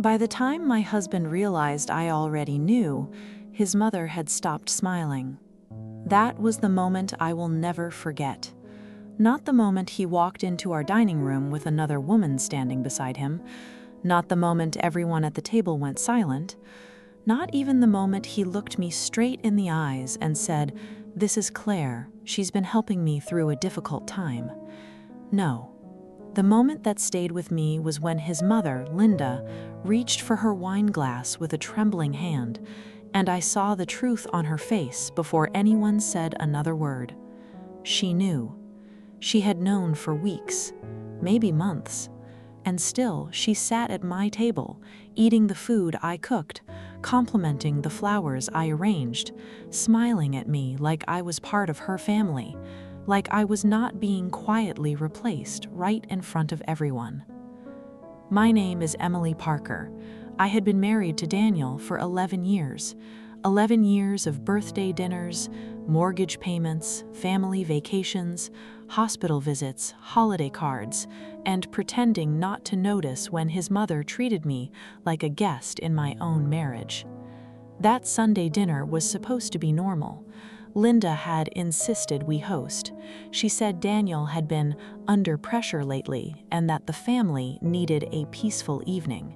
By the time my husband realized I already knew, his mother had stopped smiling. That was the moment I will never forget. Not the moment he walked into our dining room with another woman standing beside him, not the moment everyone at the table went silent, not even the moment he looked me straight in the eyes and said, "This is Claire, she's been helping me through a difficult time." No. The moment that stayed with me was when his mother, Linda, reached for her wine glass with a trembling hand, and I saw the truth on her face before anyone said another word. She knew. She had known for weeks, maybe months, and still she sat at my table, eating the food I cooked, complimenting the flowers I arranged, smiling at me like I was part of her family, like I was not being quietly replaced right in front of everyone. My name is Emily Parker. I had been married to Daniel for 11 years. 11 years of birthday dinners, mortgage payments, family vacations, hospital visits, holiday cards, and pretending not to notice when his mother treated me like a guest in my own marriage. That Sunday dinner was supposed to be normal. Linda had insisted we host. She said Daniel had been under pressure lately and that the family needed a peaceful evening.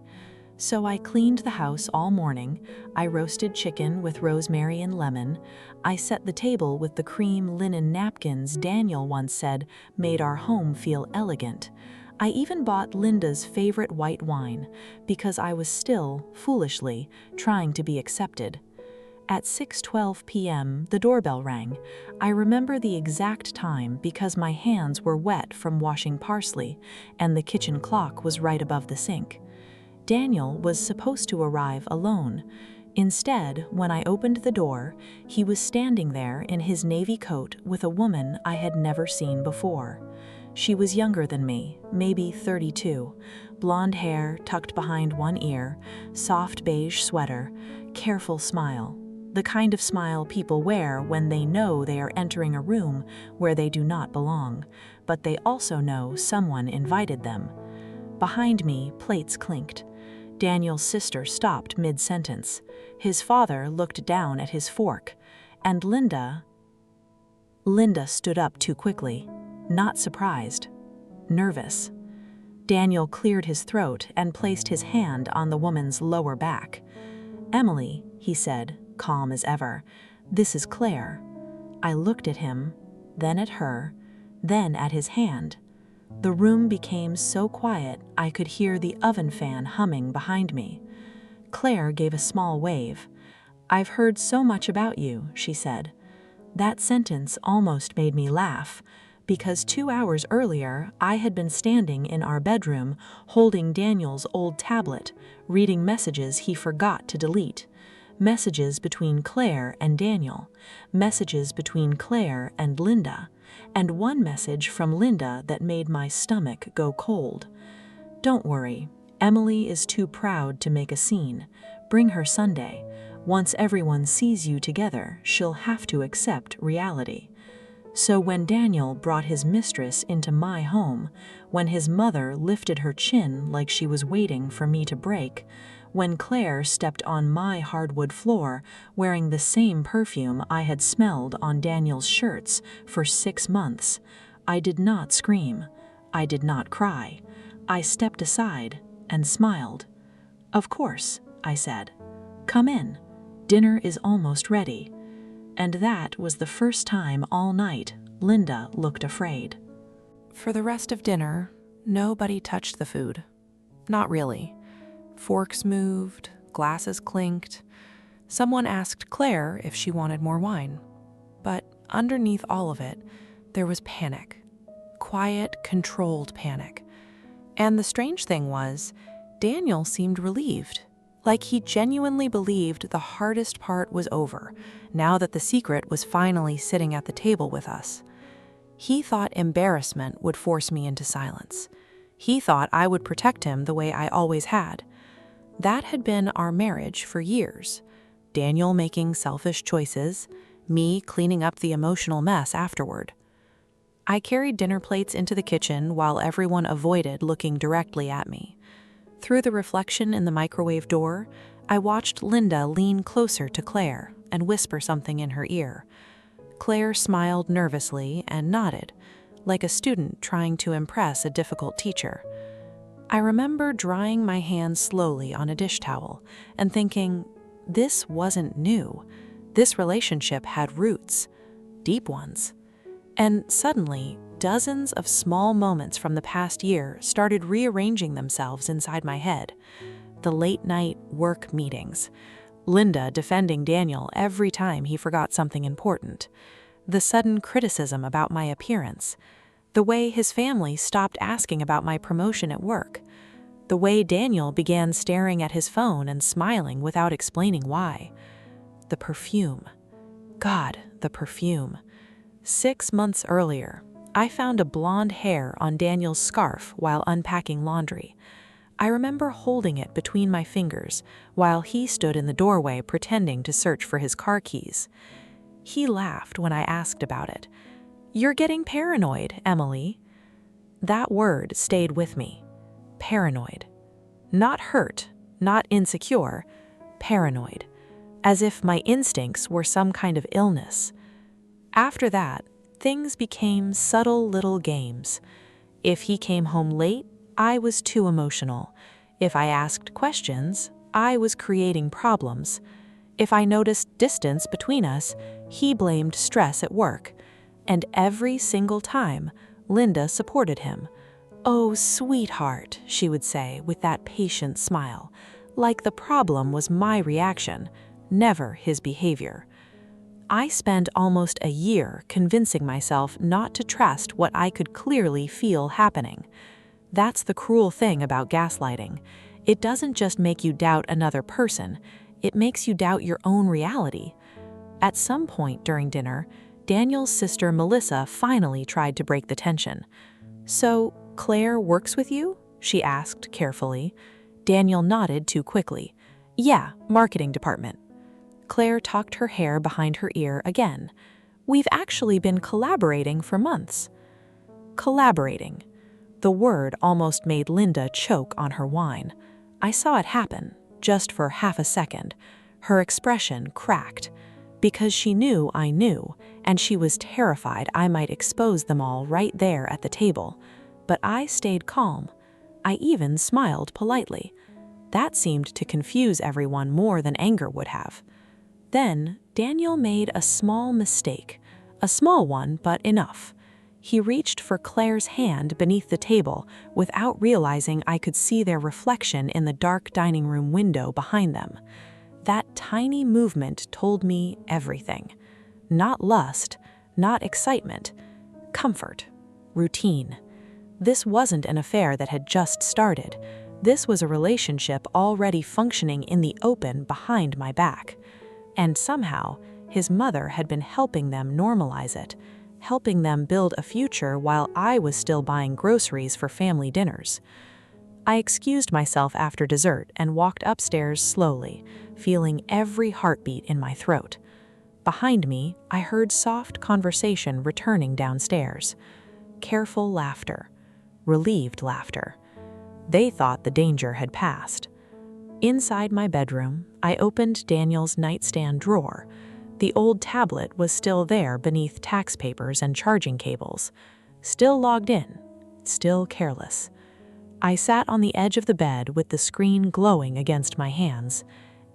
So I cleaned the house all morning, I roasted chicken with rosemary and lemon, I set the table with the cream linen napkins Daniel once said made our home feel elegant. I even bought Linda's favorite white wine, because I was still, foolishly, trying to be accepted. At 6:12 p.m., the doorbell rang. I remember the exact time because my hands were wet from washing parsley, and the kitchen clock was right above the sink. Daniel was supposed to arrive alone. Instead, when I opened the door, he was standing there in his navy coat with a woman I had never seen before. She was younger than me, maybe 32, blonde hair tucked behind one ear, soft beige sweater, careful smile, the kind of smile people wear when they know they are entering a room where they do not belong, but they also know someone invited them. Behind me, plates clinked. Daniel's sister stopped mid-sentence. His father looked down at his fork, and Linda stood up too quickly, not surprised, nervous. Daniel cleared his throat and placed his hand on the woman's lower back. "Emily," he said, calm as ever, "this is Claire." I looked at him, then at her, then at his hand. The room became so quiet I could hear the oven fan humming behind me. Claire gave a small wave. "I've heard so much about you," she said. That sentence almost made me laugh, because 2 hours earlier I had been standing in our bedroom holding Daniel's old tablet, reading messages he forgot to delete. Messages between Claire and Daniel, messages between Claire and Linda, and one message from Linda that made my stomach go cold. "Don't worry, Emily is too proud to make a scene. Bring her Sunday. Once everyone sees you together, she'll have to accept reality." So when Daniel brought his mistress into my home, when his mother lifted her chin like she was waiting for me to break, when Claire stepped on my hardwood floor wearing the same perfume I had smelled on Daniel's shirts for 6 months, I did not scream. I did not cry. I stepped aside and smiled. "Of course," I said. "Come in. Dinner is almost ready." And that was the first time all night Linda looked afraid. For the rest of dinner, nobody touched the food. Not really. Forks moved, glasses clinked. Someone asked Claire if she wanted more wine. But underneath all of it, there was panic. Quiet, controlled panic. And the strange thing was, Daniel seemed relieved. Like he genuinely believed the hardest part was over, now that the secret was finally sitting at the table with us. He thought embarrassment would force me into silence. He thought I would protect him the way I always had. That had been our marriage for years. Daniel making selfish choices, me cleaning up the emotional mess afterward. I carried dinner plates into the kitchen while everyone avoided looking directly at me. Through the reflection in the microwave door, I watched Linda lean closer to Claire and whisper something in her ear. Claire smiled nervously and nodded, like a student trying to impress a difficult teacher. I remember drying my hands slowly on a dish towel and thinking, this wasn't new. This relationship had roots, deep ones. And suddenly, dozens of small moments from the past year started rearranging themselves inside my head. The late-night work meetings, Linda defending Daniel every time he forgot something important, the sudden criticism about my appearance, the way his family stopped asking about my promotion at work, the way Daniel began staring at his phone and smiling without explaining why. The perfume. God, the perfume. 6 months earlier, I found a blonde hair on Daniel's scarf while unpacking laundry. I remember holding it between my fingers while he stood in the doorway pretending to search for his car keys. He laughed when I asked about it. "You're getting paranoid, Emily." That word stayed with me. Paranoid. Not hurt, not insecure, paranoid. As if my instincts were some kind of illness. After that, things became subtle little games. If he came home late, I was too emotional. If I asked questions, I was creating problems. If I noticed distance between us, he blamed stress at work. And every single time, Linda supported him. "Oh, sweetheart," she would say with that patient smile, like the problem was my reaction, never his behavior. I spent almost a year convincing myself not to trust what I could clearly feel happening. That's the cruel thing about gaslighting. It doesn't just make you doubt another person, it makes you doubt your own reality. At some point during dinner, Daniel's sister Melissa finally tried to break the tension. "So, Claire works with you?" she asked carefully. Daniel nodded too quickly. "Yeah, marketing department." Claire tucked her hair behind her ear again. "We've actually been collaborating for months." Collaborating. The word almost made Linda choke on her wine. I saw it happen, just for half a second. Her expression cracked. Because she knew I knew, and she was terrified I might expose them all right there at the table. But I stayed calm. I even smiled politely. That seemed to confuse everyone more than anger would have. Then, Daniel made a small mistake. A small one, but enough. He reached for Claire's hand beneath the table without realizing I could see their reflection in the dark dining room window behind them. That tiny movement told me everything. Not lust, not excitement, comfort, routine. This wasn't an affair that had just started. This was a relationship already functioning in the open behind my back. And somehow, his mother had been helping them normalize it, helping them build a future while I was still buying groceries for family dinners. I excused myself after dessert and walked upstairs slowly, feeling every heartbeat in my throat. Behind me, I heard soft conversation returning downstairs. Careful laughter. Relieved laughter. They thought the danger had passed. Inside my bedroom, I opened Daniel's nightstand drawer. The old tablet was still there beneath tax papers and charging cables. Still logged in. Still careless. I sat on the edge of the bed with the screen glowing against my hands.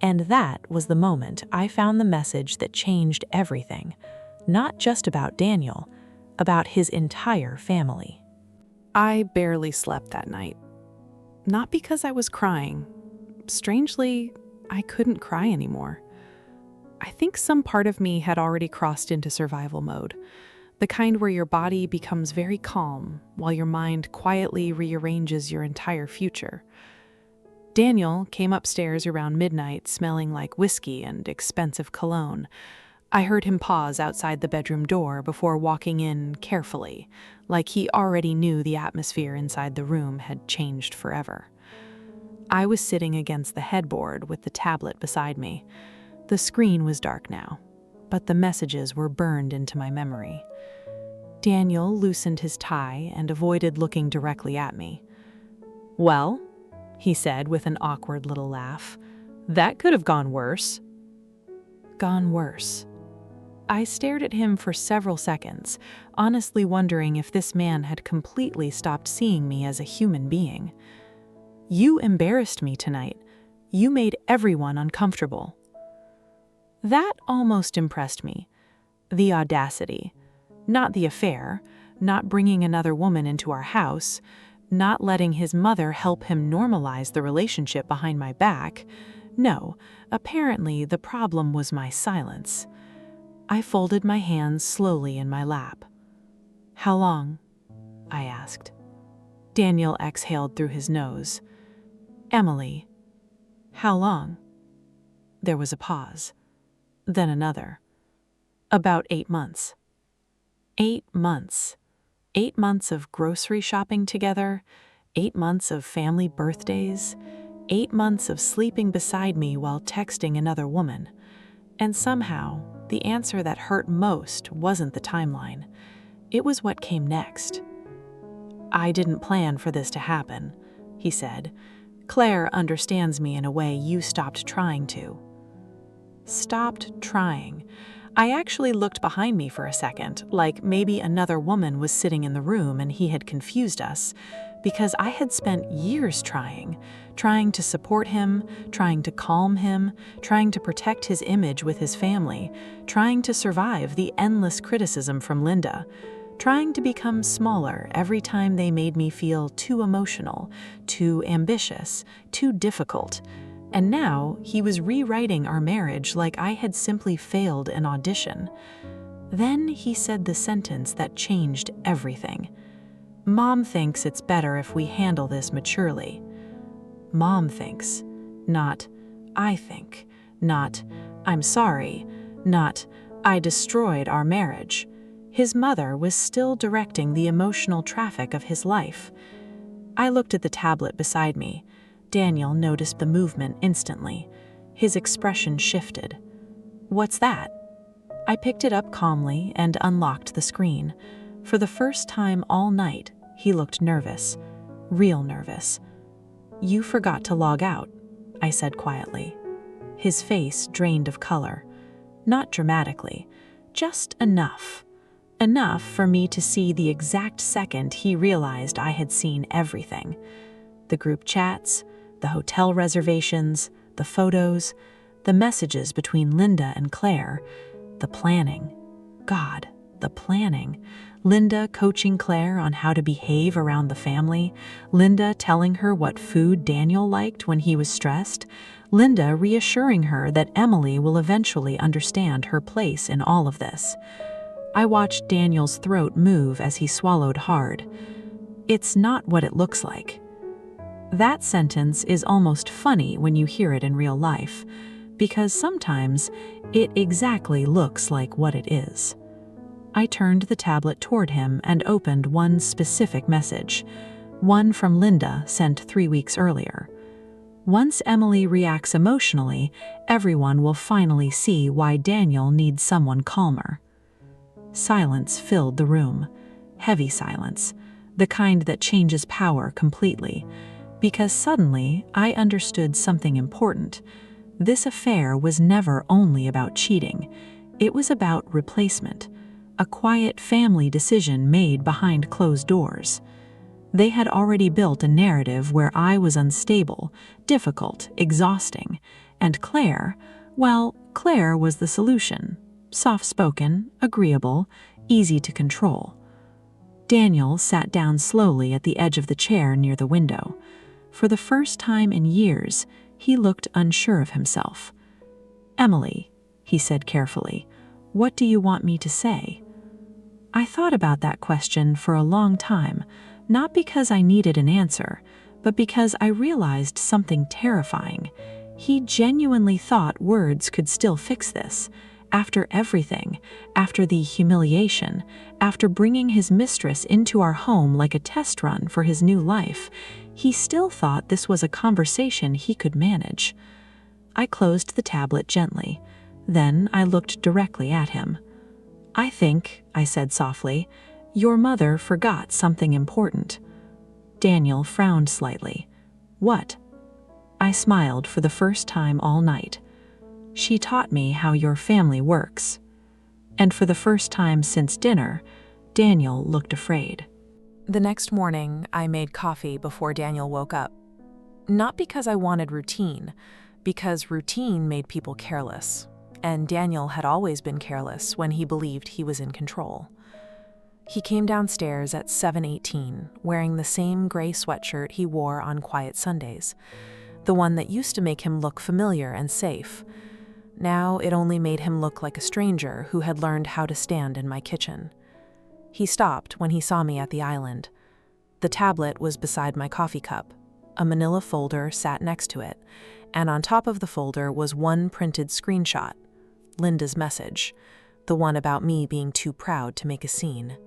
And that was the moment I found the message that changed everything. Not just about Daniel, about his entire family. I barely slept that night. Not because I was crying. Strangely, I couldn't cry anymore. I think some part of me had already crossed into survival mode, the kind where your body becomes very calm while your mind quietly rearranges your entire future. Daniel came upstairs around midnight smelling like whiskey and expensive cologne. I heard him pause outside the bedroom door before walking in carefully, like he already knew the atmosphere inside the room had changed forever. I was sitting against the headboard with the tablet beside me. The screen was dark now, but the messages were burned into my memory. Daniel loosened his tie and avoided looking directly at me. "Well?" he said with an awkward little laugh. "That could have gone worse." Gone worse. I stared at him for several seconds, honestly wondering if this man had completely stopped seeing me as a human being. "You embarrassed me tonight. You made everyone uncomfortable." That almost impressed me. The audacity. Not the affair, not bringing another woman into our house, not letting his mother help him normalize the relationship behind my back. No, apparently the problem was my silence. I folded my hands slowly in my lap. "How long?" I asked. Daniel exhaled through his nose. "Emily, how long?" There was a pause. Then another. "About 8 months." 8 months. 8 months of grocery shopping together, 8 months of family birthdays, 8 months of sleeping beside me while texting another woman. And somehow, the answer that hurt most wasn't the timeline. It was what came next. "I didn't plan for this to happen," he said. "Claire understands me in a way you stopped trying to." Stopped trying. I actually looked behind me for a second, like maybe another woman was sitting in the room and he had confused us, because I had spent years trying to support him, trying to calm him, trying to protect his image with his family, trying to survive the endless criticism from Linda, trying to become smaller every time they made me feel too emotional, too ambitious, too difficult. And now he was rewriting our marriage like I had simply failed an audition. Then he said the sentence that changed everything. "Mom thinks it's better if we handle this maturely." Mom thinks, not I think, not I'm sorry, not I destroyed our marriage. His mother was still directing the emotional traffic of his life. I looked at the tablet beside me. Daniel noticed the movement instantly. His expression shifted. "What's that?" I picked it up calmly and unlocked the screen. For the first time all night, he looked nervous. Real nervous. "You forgot to log out," I said quietly. His face drained of color. Not dramatically, just enough. Enough for me to see the exact second he realized I had seen everything. The group chats, the hotel reservations, the photos, the messages between Linda and Claire, the planning. God, the planning. Linda coaching Claire on how to behave around the family, Linda telling her what food Daniel liked when he was stressed, Linda reassuring her that Emily will eventually understand her place in all of this. I watched Daniel's throat move as he swallowed hard. "It's not what it looks like." That sentence is almost funny when you hear it in real life, because sometimes it exactly looks like what it is. I turned the tablet toward him and opened one specific message, one from Linda sent 3 weeks earlier. "Once Emily reacts emotionally, everyone will finally see why Daniel needs someone calmer." Silence filled the room. Heavy silence, the kind that changes power completely. Because suddenly I understood something important. This affair was never only about cheating. It was about replacement. A quiet family decision made behind closed doors. They had already built a narrative where I was unstable, difficult, exhausting. And Claire, well, Claire was the solution. Soft-spoken, agreeable, easy to control. Daniel sat down slowly at the edge of the chair near the window. For the first time in years, he looked unsure of himself. "Emily," he said carefully, "what do you want me to say?" I thought about that question for a long time, not because I needed an answer, but because I realized something terrifying. He genuinely thought words could still fix this. After everything, after the humiliation, after bringing his mistress into our home like a test run for his new life, he still thought this was a conversation he could manage. I closed the tablet gently. Then I looked directly at him. "I think," I said softly, "your mother forgot something important." Daniel frowned slightly. "What?" I smiled for the first time all night. She taught me how your family works. And for the first time since dinner, Daniel looked afraid. The next morning, I made coffee before Daniel woke up. Not because I wanted routine, because routine made people careless, and Daniel had always been careless when he believed he was in control. He came downstairs at 7:18, wearing the same gray sweatshirt he wore on quiet Sundays, the one that used to make him look familiar and safe. Now it only made him look like a stranger who had learned how to stand in my kitchen. He stopped when he saw me at the island. The tablet was beside my coffee cup. A manila folder sat next to it, and on top of the folder was one printed screenshot, Linda's message, the one about me being too proud to make a scene.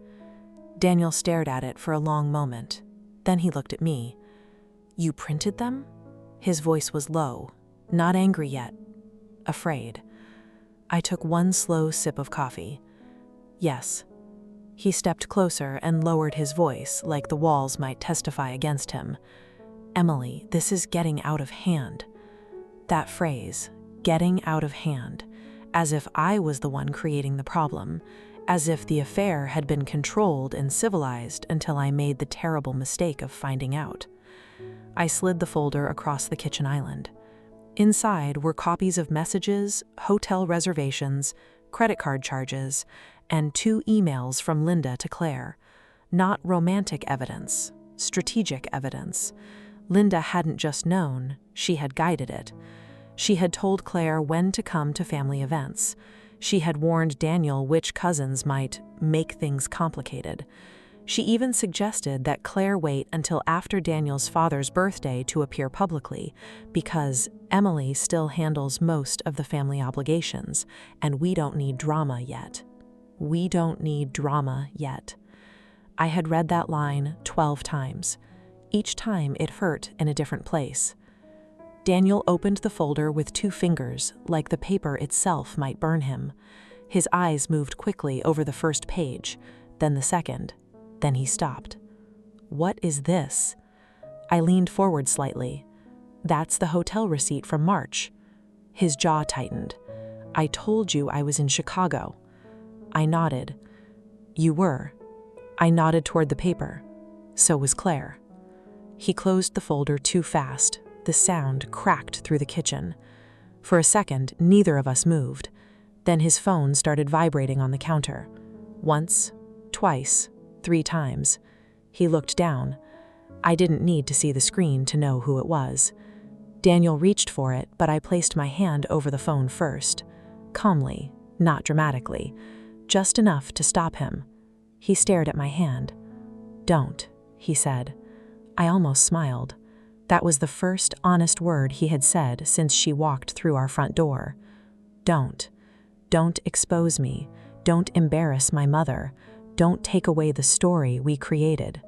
Daniel stared at it for a long moment. Then he looked at me. "You printed them?" His voice was low, not angry yet, afraid. I took one slow sip of coffee. "Yes." He stepped closer and lowered his voice like the walls might testify against him. "Emily, this is getting out of hand." That phrase, getting out of hand, as if I was the one creating the problem, as if the affair had been controlled and civilized until I made the terrible mistake of finding out. I slid the folder across the kitchen island. Inside were copies of messages, hotel reservations, credit card charges, and 2 emails from Linda to Claire. Not romantic evidence, strategic evidence. Linda hadn't just known, she had guided it. She had told Claire when to come to family events. She had warned Daniel which cousins might make things complicated. She even suggested that Claire wait until after Daniel's father's birthday to appear publicly, because Emily still handles most of the family obligations, and we don't need drama yet. We don't need drama yet. I had read that line 12 times. Each time it hurt in a different place. Daniel opened the folder with 2 fingers, like the paper itself might burn him. His eyes moved quickly over the first page, then the second. Then he stopped. "What is this?" I leaned forward slightly. "That's the hotel receipt from March." His jaw tightened. "I told you I was in Chicago." I nodded. "You were." I nodded toward the paper. So was Claire. He closed the folder too fast. The sound cracked through the kitchen. For a second, neither of us moved. Then his phone started vibrating on the counter. Once, twice, 3 times. He looked down. I didn't need to see the screen to know who it was. Daniel reached for it, but I placed my hand over the phone first. Calmly, not dramatically. Just enough to stop him. He stared at my hand. "Don't," he said. I almost smiled. That was the first honest word he had said since she walked through our front door. "Don't. Don't expose me. Don't embarrass my mother. Don't take away the story we created.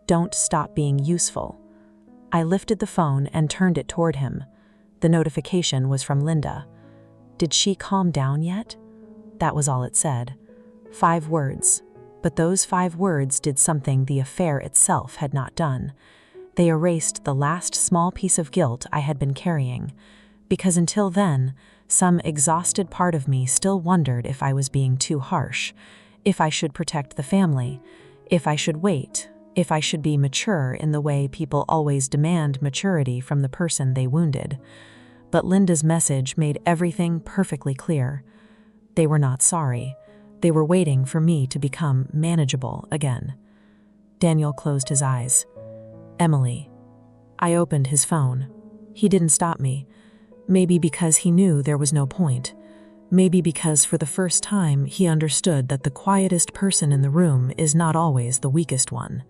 Don't stop being useful." I lifted the phone and turned it toward him. The notification was from Linda. Did she calm down yet? That was all it said. 5 words. But those 5 words did something the affair itself had not done. They erased the last small piece of guilt I had been carrying, because until then, some exhausted part of me still wondered if I was being too harsh, if I should protect the family, if I should wait, if I should be mature in the way people always demand maturity from the person they wounded. But Linda's message made everything perfectly clear. They were not sorry. They were waiting for me to become manageable again. Daniel closed his eyes. "Emily." I opened his phone. He didn't stop me. Maybe because he knew there was no point. Maybe because for the first time he understood that the quietest person in the room is not always the weakest one.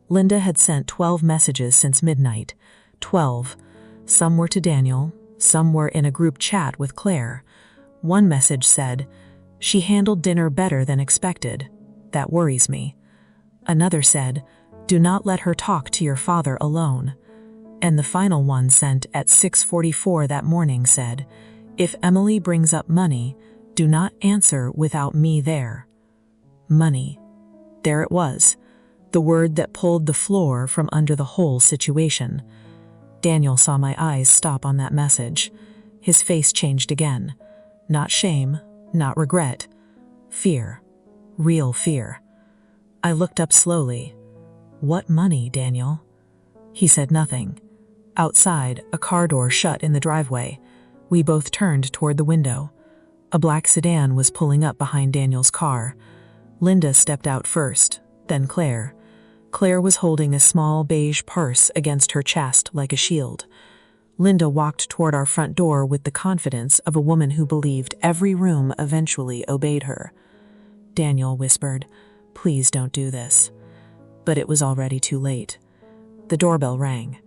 Linda had sent 12 messages since midnight. 12. Some were to Daniel. Some were in a group chat with Claire. One message said, "She handled dinner better than expected. That worries me." Another said, "Do not let her talk to your father alone." And the final one, sent at 6:44 that morning, said, "If Emily brings up money, do not answer without me there." Money. There it was, the word that pulled the floor from under the whole situation. Daniel saw my eyes stop on that message. His face changed again. Not shame, not regret. Fear. Real fear. I looked up slowly. "What money, Daniel?" He said nothing. Outside, a car door shut in the driveway. We both turned toward the window. A black sedan was pulling up behind Daniel's car. Linda stepped out first, then Claire. Claire was holding a small beige purse against her chest like a shield. Linda walked toward our front door with the confidence of a woman who believed every room eventually obeyed her. Daniel whispered, "Please don't do this." But it was already too late. The doorbell rang.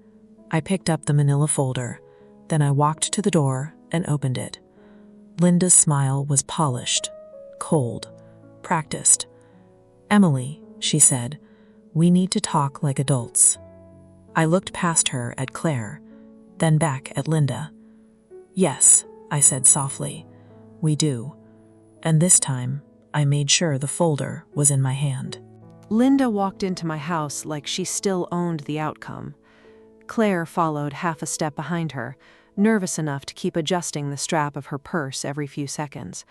I picked up the manila folder. Then I walked to the door and opened it. Linda's smile was polished, cold, practiced. "Emily," she said, "we need to talk like adults." I looked past her at Claire, then back at Linda. "Yes," I said softly, "we do." And this time, I made sure the folder was in my hand. Linda walked into my house like she still owned the outcome. Claire followed half a step behind her, nervous enough to keep adjusting the strap of her purse every few seconds.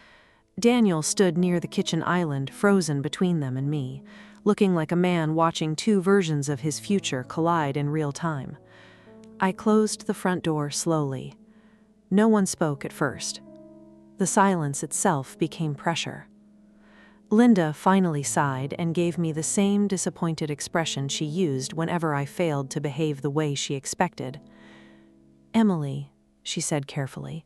Daniel stood near the kitchen island, frozen between them and me, looking like a man watching two versions of his future collide in real time. I closed the front door slowly. No one spoke at first. The silence itself became pressure. Linda finally sighed and gave me the same disappointed expression she used whenever I failed to behave the way she expected. "Emily," she said carefully,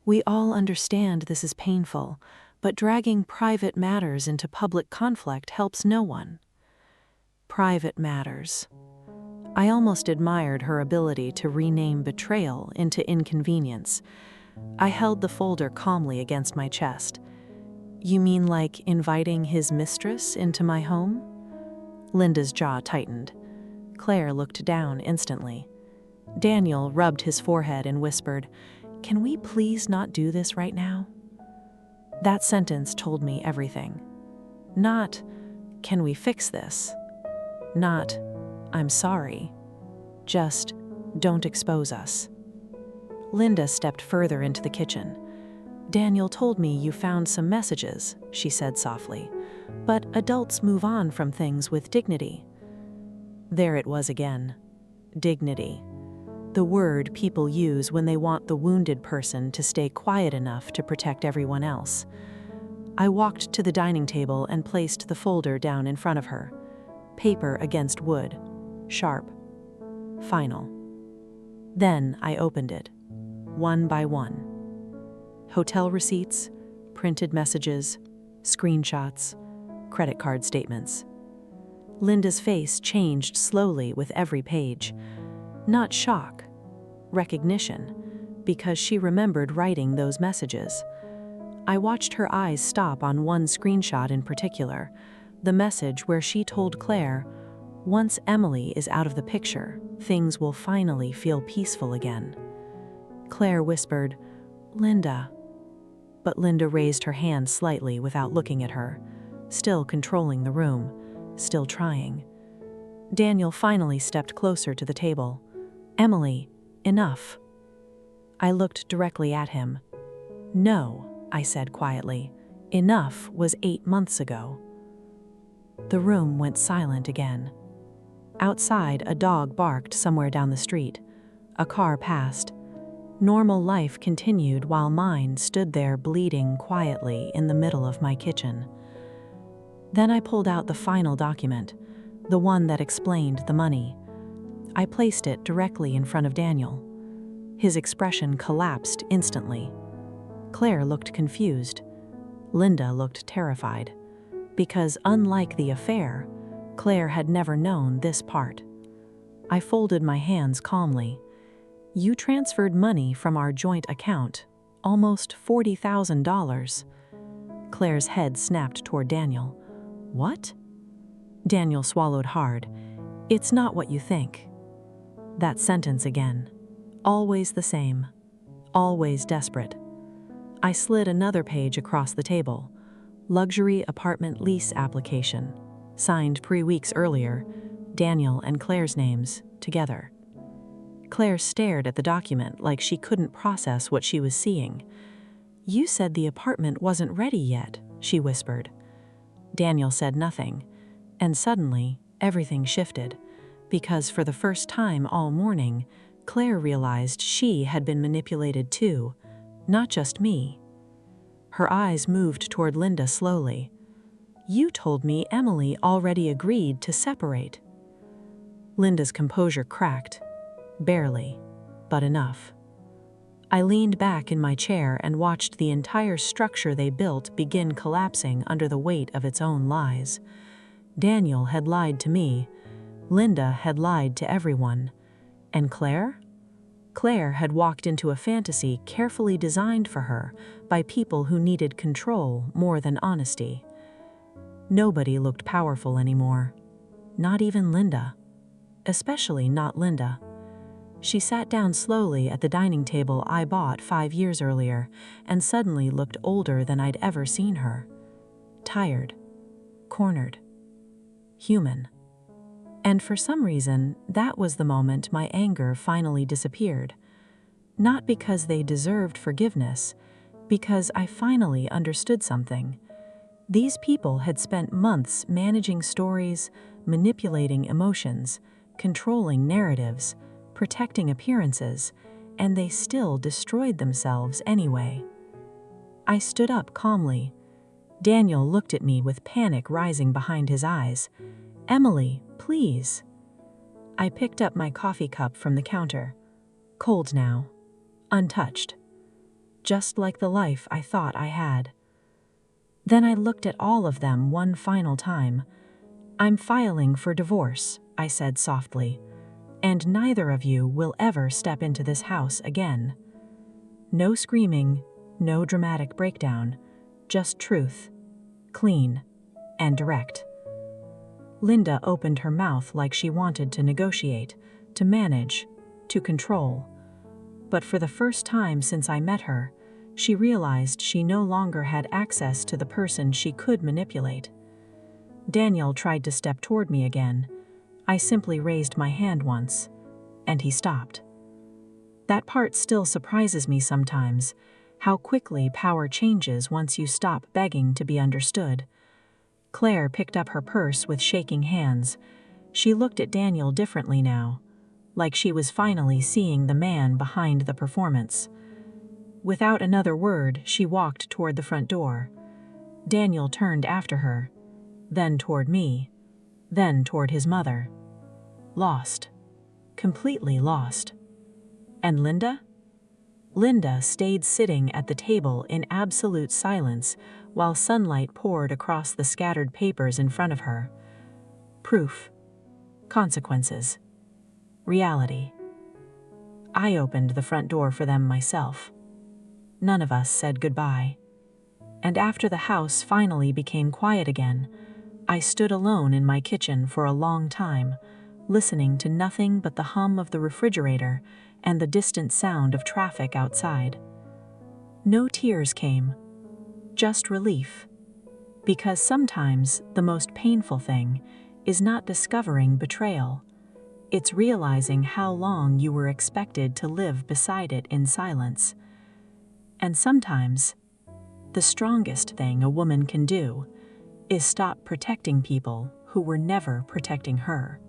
"we all understand this is painful, but dragging private matters into public conflict helps no one." Private matters. I almost admired her ability to rename betrayal into inconvenience. I held the folder calmly against my chest. "You mean like inviting his mistress into my home?" Linda's jaw tightened. Claire looked down instantly. Daniel rubbed his forehead and whispered, "Can we please not do this right now?" That sentence told me everything. Not, "Can we fix this?" Not, "I'm sorry." Just, "Don't expose us." Linda stepped further into the kitchen. "Daniel told me you found some messages," she said softly, "but adults move on from things with dignity." There it was again. Dignity. The word people use when they want the wounded person to stay quiet enough to protect everyone else. I walked to the dining table and placed the folder down in front of her. Paper against wood. Sharp. Final. Then I opened it, one by one. Hotel receipts, printed messages, screenshots, credit card statements. Linda's face changed slowly with every page. Not shock, recognition, because she remembered writing those messages. I watched her eyes stop on one screenshot in particular, the message where she told Claire, "Once Emily is out of the picture, things will finally feel peaceful again." Claire whispered, "Linda." But Linda raised her hand slightly without looking at her, still controlling the room, still trying. Daniel finally stepped closer to the table. "Emily, enough." I looked directly at him. "No," I said quietly. "Enough was 8 months ago." The room went silent again. Outside, a dog barked somewhere down the street. A car passed. Normal life continued while mine stood there bleeding quietly in the middle of my kitchen. Then I pulled out the final document, the one that explained the money. I placed it directly in front of Daniel. His expression collapsed instantly. Claire looked confused. Linda looked terrified. Because unlike the affair, Claire had never known this part. I folded my hands calmly. "You transferred money from our joint account, almost $40,000. Claire's head snapped toward Daniel. "What?" Daniel swallowed hard. "It's not what you think." That sentence again. Always the same. Always desperate. I slid another page across the table. Luxury apartment lease application. Signed 3 weeks earlier. Daniel and Claire's names together. Claire stared at the document like she couldn't process what she was seeing. "You said the apartment wasn't ready yet," she whispered. Daniel said nothing, and suddenly everything shifted, because for the first time all morning, Claire realized she had been manipulated too, not just me. Her eyes moved toward Linda slowly. "You told me Emily already agreed to separate." Linda's composure cracked. Barely, but enough. I leaned back in my chair and watched the entire structure they built begin collapsing under the weight of its own lies. Daniel had lied to me. Linda had lied to everyone. And Claire? Claire had walked into a fantasy carefully designed for her by people who needed control more than honesty. Nobody looked powerful anymore. Not even Linda. Especially not Linda. She sat down slowly at the dining table I bought 5 years earlier and suddenly looked older than I'd ever seen her. Tired. Cornered. Human. And for some reason, that was the moment my anger finally disappeared. Not because they deserved forgiveness, because I finally understood something. These people had spent months managing stories, manipulating emotions, controlling narratives, protecting appearances, and they still destroyed themselves anyway. I stood up calmly. Daniel looked at me with panic rising behind his eyes. "Emily, please." I picked up my coffee cup from the counter. Cold now. Untouched. Just like the life I thought I had. Then I looked at all of them one final time. "I'm filing for divorce," I said softly. "And neither of you will ever step into this house again." No screaming, no dramatic breakdown, just truth, clean and direct. Linda opened her mouth like she wanted to negotiate, to manage, to control. But for the first time since I met her, she realized she no longer had access to the person she could manipulate. Daniel tried to step toward me again. I simply raised my hand once, and he stopped. That part still surprises me sometimes, how quickly power changes once you stop begging to be understood. Claire picked up her purse with shaking hands. She looked at Daniel differently now, like she was finally seeing the man behind the performance. Without another word, she walked toward the front door. Daniel turned after her, then toward me, then toward his mother. Lost. Completely lost. And Linda? Linda stayed sitting at the table in absolute silence while sunlight poured across the scattered papers in front of her. Proof. Consequences. Reality. I opened the front door for them myself. None of us said goodbye. And after the house finally became quiet again, I stood alone in my kitchen for a long time, listening to nothing but the hum of the refrigerator and the distant sound of traffic outside. No tears came, just relief. Because sometimes the most painful thing is not discovering betrayal. It's realizing how long you were expected to live beside it in silence. And sometimes, the strongest thing a woman can do is stop protecting people who were never protecting her.